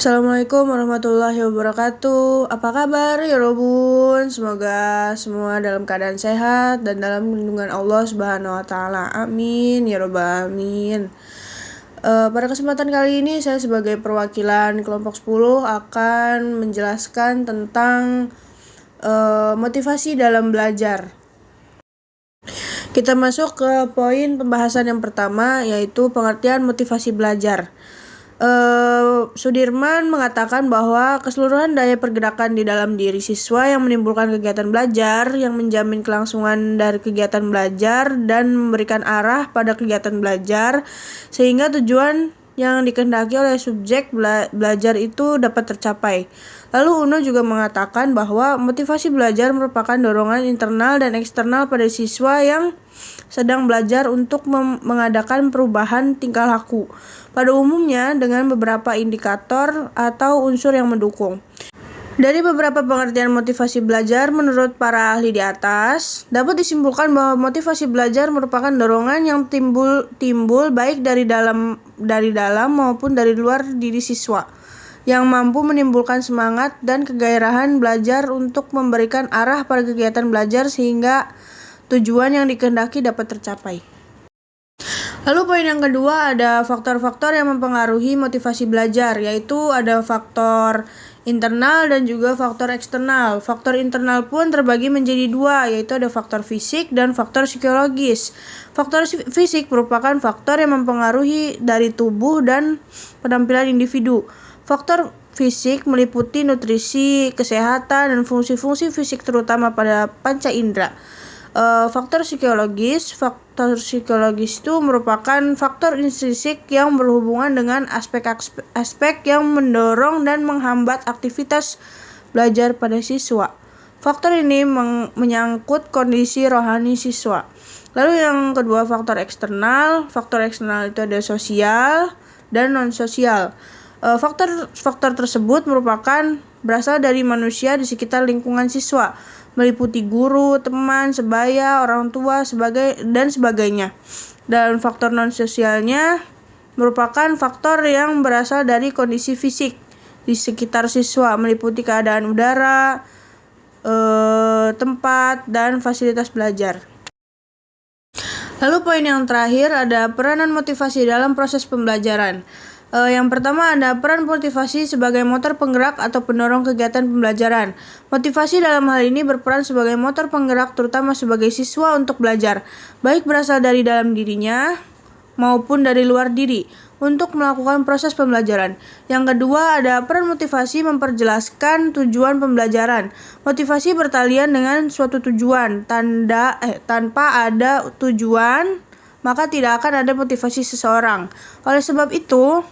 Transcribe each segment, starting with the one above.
Assalamualaikum warahmatullahi wabarakatuh. Apa kabar ya Robun? Semoga semua dalam keadaan sehat dan dalam lindungan Allah Subhanahu wa taala. Amin ya robbal alamin. Pada kesempatan kali ini saya sebagai perwakilan kelompok 10 akan menjelaskan tentang motivasi dalam belajar. Kita masuk ke poin pembahasan yang pertama, yaitu pengertian motivasi belajar. Sudirman mengatakan bahwa keseluruhan daya pergerakan di dalam diri siswa yang menimbulkan kegiatan belajar, yang menjamin kelangsungan dari kegiatan belajar dan memberikan arah pada kegiatan belajar, sehingga tujuan yang dikehendaki oleh subjek belajar itu dapat tercapai. Lalu Uno juga mengatakan bahwa motivasi belajar merupakan dorongan internal dan eksternal pada siswa yang sedang belajar untuk mengadakan perubahan tingkah laku, pada umumnya dengan beberapa indikator atau unsur yang mendukung. Dari beberapa pengertian motivasi belajar menurut para ahli di atas, dapat disimpulkan bahwa motivasi belajar merupakan dorongan yang timbul baik dari dalam maupun dari luar diri siswa, yang mampu menimbulkan semangat dan kegairahan belajar untuk memberikan arah pada kegiatan belajar sehingga tujuan yang dikehendaki dapat tercapai. Lalu poin yang kedua, ada faktor-faktor yang mempengaruhi motivasi belajar, yaitu ada faktor internal dan juga faktor eksternal. Faktor internal pun terbagi menjadi dua, yaitu ada faktor fisik dan faktor psikologis. Faktor fisik merupakan faktor yang mempengaruhi dari tubuh dan penampilan individu. Faktor fisik meliputi nutrisi, kesehatan, dan fungsi-fungsi fisik terutama pada panca indera. Faktor psikologis itu merupakan faktor intrinsik yang berhubungan dengan aspek yang mendorong dan menghambat aktivitas belajar pada siswa. Faktor ini menyangkut kondisi rohani siswa. Lalu yang kedua, faktor eksternal. Faktor eksternal itu ada sosial dan non-sosial. Faktor tersebut merupakan berasal dari manusia di sekitar lingkungan siswa, meliputi guru, teman, sebaya, orang tua, dan sebagainya. Dan faktor non-sosialnya merupakan faktor yang berasal dari kondisi fisik di sekitar siswa, meliputi keadaan udara, tempat, dan fasilitas belajar. Lalu poin yang terakhir ada peranan motivasi dalam proses pembelajaran. Yang pertama ada peran motivasi sebagai motor penggerak atau pendorong kegiatan pembelajaran. Motivasi dalam hal ini berperan sebagai motor penggerak terutama sebagai siswa untuk belajar, baik berasal dari dalam dirinya maupun dari luar diri, untuk melakukan proses pembelajaran. Yang kedua ada peran motivasi memperjelaskan tujuan pembelajaran. Motivasi bertalian dengan suatu tujuan. Tanpa ada tujuan, maka tidak akan ada motivasi seseorang. Oleh sebab itu,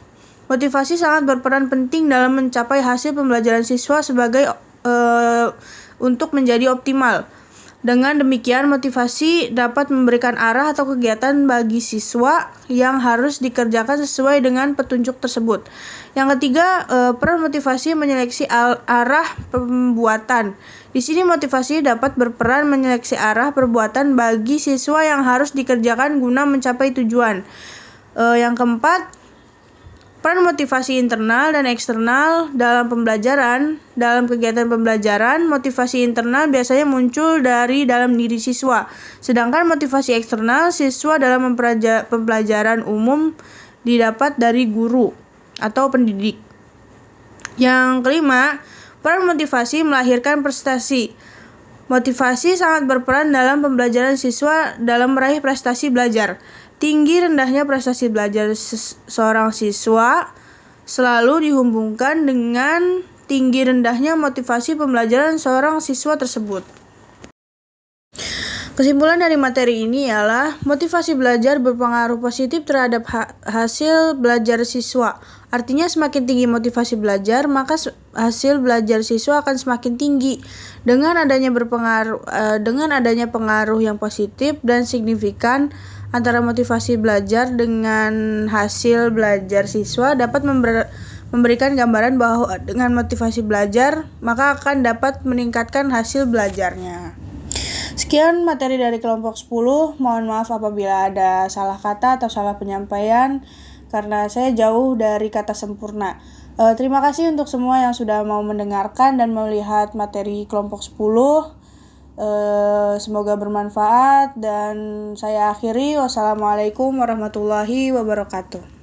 motivasi sangat berperan penting dalam mencapai hasil pembelajaran siswa untuk menjadi optimal. Dengan demikian, motivasi dapat memberikan arah atau kegiatan bagi siswa yang harus dikerjakan sesuai dengan petunjuk tersebut. Yang ketiga, peran motivasi menyeleksi arah pembuatan. Di sini motivasi dapat berperan menyeleksi arah perbuatan bagi siswa yang harus dikerjakan guna mencapai tujuan. Yang keempat, peran motivasi internal dan eksternal dalam pembelajaran. Dalam kegiatan pembelajaran, motivasi internal biasanya muncul dari dalam diri siswa, sedangkan motivasi eksternal siswa dalam pembelajaran umum didapat dari guru atau pendidik. Yang kelima, peran motivasi melahirkan prestasi. Motivasi sangat berperan dalam pembelajaran siswa dalam meraih prestasi belajar. Tinggi rendahnya prestasi belajar seorang siswa selalu dihubungkan dengan tinggi rendahnya motivasi pembelajaran seorang siswa tersebut. Kesimpulan dari materi ini ialah motivasi belajar berpengaruh positif terhadap hasil belajar siswa. Artinya semakin tinggi motivasi belajar, maka hasil belajar siswa akan semakin tinggi. Dengan adanya pengaruh yang positif dan signifikan antara motivasi belajar dengan hasil belajar siswa dapat memberikan gambaran bahwa dengan motivasi belajar maka akan dapat meningkatkan hasil belajarnya. Sekian materi dari kelompok 10. Mohon maaf apabila ada salah kata atau salah penyampaian karena saya jauh dari kata sempurna. Terima kasih untuk semua yang sudah mau mendengarkan dan melihat materi kelompok 10. Semoga bermanfaat dan saya akhiri. Wassalamualaikum warahmatullahi wabarakatuh.